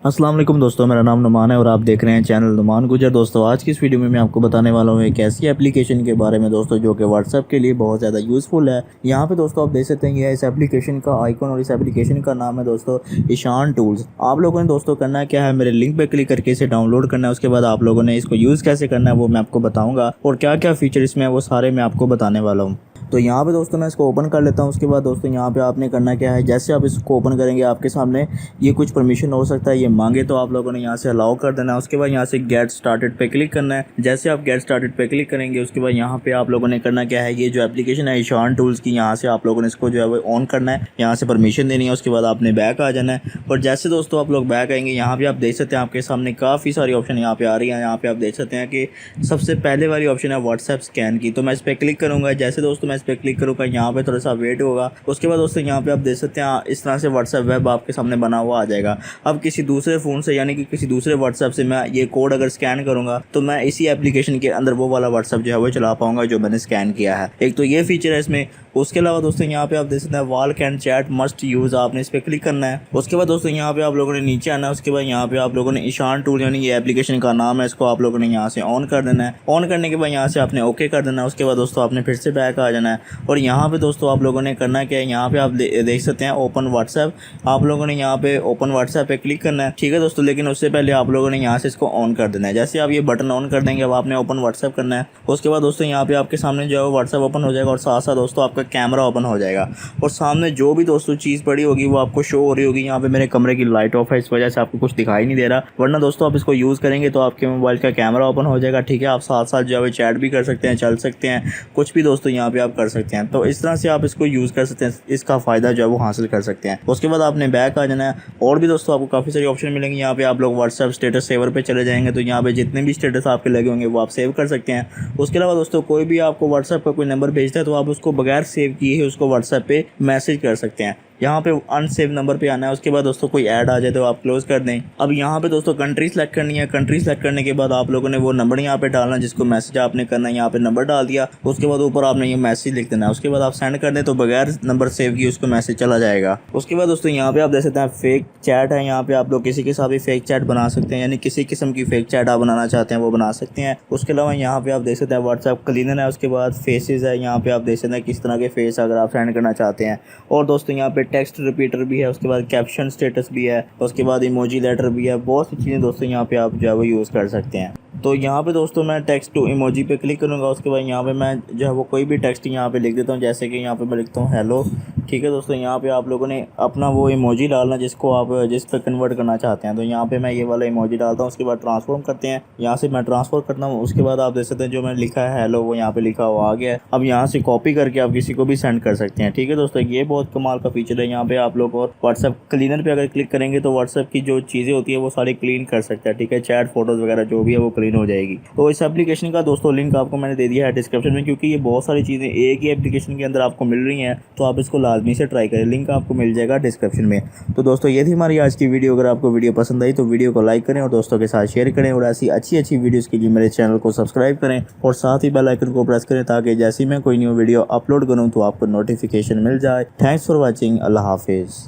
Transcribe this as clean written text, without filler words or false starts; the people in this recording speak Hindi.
अस्सलाम वालेकुम दोस्तों, मेरा नाम नुमान है और आप देख रहे हैं चैनल नुमान गुजर। दोस्तों आज की इस वीडियो में मैं आपको बताने वाला हूँ एक ऐसी एप्लीकेशन के बारे में दोस्तों जो कि व्हाट्सएप के लिए बहुत ज़्यादा यूज़फुल है। यहाँ पे दोस्तों आप देख सकते हैं ये इस एप्लीकेशन का आइकन और इस एप्लीकेशन का नाम है दोस्तों ईशान टूल्स। आप लोगों ने दोस्तों करना क्या है, मेरे लिंक पर क्लिक करके इसे डाउनलोड करना है। उसके बाद आप लोगों ने इसको यूज़ कैसे करना है वो मैं आपको बताऊँगा और क्या क्या फ़ीचर इसमें है वो सारे मैं आपको बताने वाला हूँ। तो यहाँ पे दोस्तों मैं इसको ओपन कर लेता हूँ। उसके बाद दोस्तों यहाँ पे आपने करना क्या है, जैसे आप इसको ओपन करेंगे आपके सामने ये कुछ परमिशन हो सकता है, ये मांगे तो आप लोगों ने यहाँ से अलाउ कर देना है। उसके बाद यहाँ से गेट स्टार्टेड पे क्लिक करना है। जैसे आप गेट स्टार्टेड पे क्लिक करेंगे उसके बाद यहाँ पे आप लोगों ने करना क्या है, ये जो एप्लीकेशन है ईशान टूल्स की, यहाँ से आप लोगों ने इसको जो है वो ऑन करना है, यहाँ से परमिशन देनी है। उसके बाद आपने बैक आ जाना है और जैसे दोस्तों आप लोग बैक आएंगे यहाँ पे आप देख सकते हैं आपके सामने काफ़ी सारी ऑप्शन यहाँ पे आ रही है। यहाँ पे आप देख सकते हैं कि सबसे पहले वाली ऑप्शन है व्हाट्सएप स्कैन की, तो मैं इस पर क्लिक करूँगा। जैसे दोस्तों मैं इस पर क्लिक करूँगा यहाँ पे थोड़ा सा वेट होगा। उसके बाद दोस्तों यहाँ पे आप देख सकते हैं इस तरह से व्हाट्सएप वेब आपके सामने बना हुआ आ जाएगा। अब किसी दूसरे फ़ोन से यानी कि किसी दूसरे व्हाट्सएप से मैं ये कोड अगर स्कैन करूँगा तो मैं इसी एप्लीकेशन के अंदर वो वाला व्हाट्सएप जो है वो चला पाऊँगा जो मैंने स्कैन किया है। एक तो ये फीचर है इसमें। उसके अलावा दोस्तों यहाँ पे आप देख सकते हैं wall can chat must use, आपने इस पर क्लिक करना है। उसके बाद दोस्तों यहाँ पे आप लोगों ने नीचे आना है। उसके बाद यहाँ पे आप लोगों ने ईशान टूल यानी ये एप्लीकेशन का नाम है, इसको आप लोगों ने यहाँ से ऑन कर देना है। ऑन करने के बाद यहाँ से आपने ओके कर देना है। उसके बाद दोस्तों आपने फिर से बैक आ जाना है और यहाँ पे दोस्तों आप लोगों ने करना क्या है, यहाँ पे आप देख सकते हैं ओपन व्हाट्सएप, आप लोगों ने यहाँ पे ओपन व्हाट्सएप पे क्लिक करना है। ठीक है दोस्तों, लेकिन उससे पहले आप लोगों ने यहाँ से इसको ऑन कर देना है। जैसे आप ये बटन ऑन कर देंगे अब आपने ओपन व्हाट्सएप करना है। उसके बाद दोस्तों यहाँ पे आपके सामने जो है वो व्हाट्सएप ओपन हो जाएगा और साथ साथ दोस्तों आपका कैमरा ओपन हो जाएगा और सामने जो भी दोस्तों चीज़ पड़ी होगी वो आपको शो हो रही होगी। यहाँ पे मेरे कमरे की लाइट ऑफ है, इस वजह से आपको कुछ दिखाई नहीं दे रहा, वरना दोस्तों आप इसको यूज़ करेंगे तो आपके मोबाइल का कैमरा ओपन हो जाएगा। ठीक है, आप साथ साथ जो है चैट भी कर सकते हैं, चल सकते हैं, कुछ भी दोस्तों यहाँ पे आप कर सकते हैं। तो इस तरह से आप इसको यूज़ कर सकते हैं, इसका फ़ायदा जो है वो हासिल कर सकते हैं। उसके बाद आपने बैक आ जाना है और भी दोस्तों आपको काफ़ी सारी ऑप्शन मिलेंगे। यहाँ पे आप लोग व्हाट्सएप स्टेटस सेवर पे चले जाएंगे तो यहाँ पे जितने भी स्टेटस आपके लगे होंगे वो आप सेव कर सकते हैं। उसके अलावा दोस्तों कोई भी आपको व्हाट्सएप का कोई नंबर भेजता है तो आप उसको बगैर सेव किए ही उसको व्हाट्सएप पे मैसेज कर सकते हैं। यहाँ पे अनसेव नंबर पे आना है। उसके बाद दोस्तों कोई ऐड आ जाए तो आप क्लोज कर दें। अब यहाँ पे दोस्तों कंट्री सेलेक्ट करनी है। कंट्री सेलेक्ट करने के बाद आप लोगों ने वो नंबर यहाँ पे डालना है जिसको मैसेज आपने करना है। यहाँ पे नंबर डाल दिया, उसके बाद ऊपर आपने ये मैसेज लिख देना है। उसके बाद आप सेंड कर दें तो बगैर नंबर सेव किए उसको मैसेज चला जाएगा। उसके बाद दोस्तों यहाँ पे आप देख सकते हैं फेक चैट है। यहाँ पे आप लोग किसी के साथ भी फेक चैट बना सकते हैं, यानी किसी किस्म की फेक चैट आप बनाना चाहते हैं वो बना सकते हैं। उसके अलावा यहाँ पे आप देख सकते हैं व्हाट्सएप क्लीनर है। उसके बाद फेसेस है, यहाँ पे आप देख सकते हैं किस तरह के फेस अगर आप सेंड करना चाहते हैं। और दोस्तों यहाँ पे टेक्स्ट रिपीटर भी है, उसके बाद कैप्शन स्टेटस भी है, उसके बाद इमोजी लेटर भी है। बहुत सी चीज़ें दोस्तों यहाँ पे आप जो है वो यूज़ कर सकते हैं। तो यहाँ पे दोस्तों मैं टेक्स्ट टू इमोजी पे क्लिक करूँगा। उसके बाद यहाँ पे मैं जो है वो कोई भी टेक्स्ट यहाँ पे लिख देता हूँ, जैसे कि यहाँ पे मैं लिखता हूँ हेलो। ठीक है दोस्तों, यहाँ पे आप लोगों ने अपना वो इमोजी डालना जिसको आप जिस पर कन्वर्ट करना चाहते हैं। तो यहाँ पे मैं ये वाला इमोजी डालता हूँ। उसके बाद ट्रांसफॉर्म करते हैं, यहाँ से मैं ट्रांसफर करता हूँ। उसके बाद आप देख सकते हैं जो मैंने लिखा है हेलो वो यहाँ पे लिखा हुआ आ गया है। अब यहाँ से कॉपी करके आप किसी को भी सेंड कर सकते हैं। ठीक है दोस्तों, ये बहुत कमाल का फीचर है। यहाँ पे आप लोग और व्हाट्सएप क्लीनर पे अगर क्लिक करेंगे तो व्हाट्सएप की जो चीज़ें होती है वो सारी क्लीन कर सकते हैं। ठीक है, चैट फोटोज़ वगैरह जो भी है वो क्लीन हो जाएगी। तो इस एप्लीकेशन का दोस्तों लिंक आपको मैंने दे दिया है डिस्क्रिप्शन में, क्योंकि ये बहुत सारी चीज़ें एक ही एप्लीकेशन के अंदर आपको मिल रही हैं, तो आप इसको लाजमी से ट्राई करें। लिंक आपको मिल जाएगा डिस्क्रिप्शन में। तो दोस्तों ये थी हमारी आज की वीडियो। अगर आपको वीडियो पसंद आई तो वीडियो को लाइक करें और दोस्तों के साथ शेयर करें और ऐसी अच्छी अच्छी वीडियोज़ के लिए मेरे चैनल को सब्सक्राइब करें और साथ ही बेल आइकन को प्रेस करें ताकि जैसे ही मैं कोई न्यू वीडियो अपलोड करूँ तो आपको नोटिफिकेशन मिल जाए। Thanks for watching. अल्लाह हाफिज़।